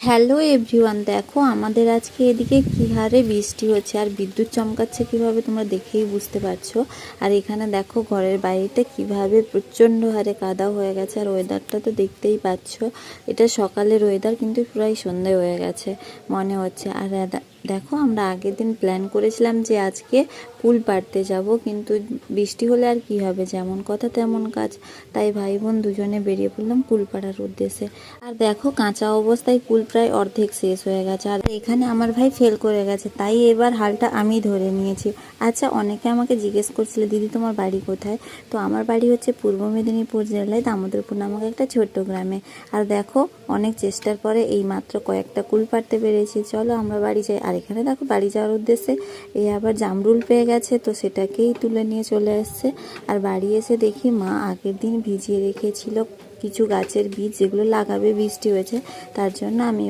Hello everyone, দেখো আমাদের আজকে এদিকে কী হারে বৃষ্টি হচ্ছে আর বিদ্যুৎ চমকাচ্ছে কিভাবে তোমরা দেখেই বুঝতে পারছো। আর এখানে দেখো ঘরের বাইরেটা কিভাবে প্রচণ্ড হারে কাদা হয়ে গেছে। আর ওয়েদারটা তো দেখতেই পাচ্ছ, এটা সকালের ওয়েদার কিন্তু প্রায় সন্ধে হয়ে গেছে মনে হচ্ছে। আর দেখো আমরা আগের দিন প্ল্যান করেছিলাম যে আজকে কুল পাড়তে যাব, কিন্তু বৃষ্টি হলে আর কি হবে, যেমন কথা তেমন কাজ। তাই ভাই বোন দুজনে বেরিয়ে পড়লাম কুল পাড়ার উদ্দেশ্যে। আর দেখো কাঁচা অবস্থায় কুল প্রায় অর্ধেক শেষ হয়ে গেছে, আর এখানে আমার ভাই ফেল করে গেছে, তাই এবার হালটা আমি ধরে নিয়েছি। আচ্ছা, অনেকে আমাকে জিজ্ঞেস করছিল দিদি তোমার বাড়ি কোথায়। তো আমার বাড়ি হচ্ছে পূর্ব মেদিনীপুর জেলায় দামোদরপুর নামক একটা ছোট্ট গ্রামে। আর দেখো অনেক চেষ্টার পরে এই মাত্র কয়েকটা কুল পাড়তে পেরেছি। চলো আমরা বাড়ি যাই। আর এখানে দেখো বাড়ি যাওয়ার উদ্দেশ্যে এই আবার জামরুল পেয়ে গেছে, তো সেটাকেই তুলে নিয়ে চলে এসছে। আর বাড়ি এসে দেখি মা আগের দিন ভিজিয়ে রেখেছিল কিছু গাছের বীজ, যেগুলো লাগাবে, বৃষ্টি হয়েছে তার জন্য আমি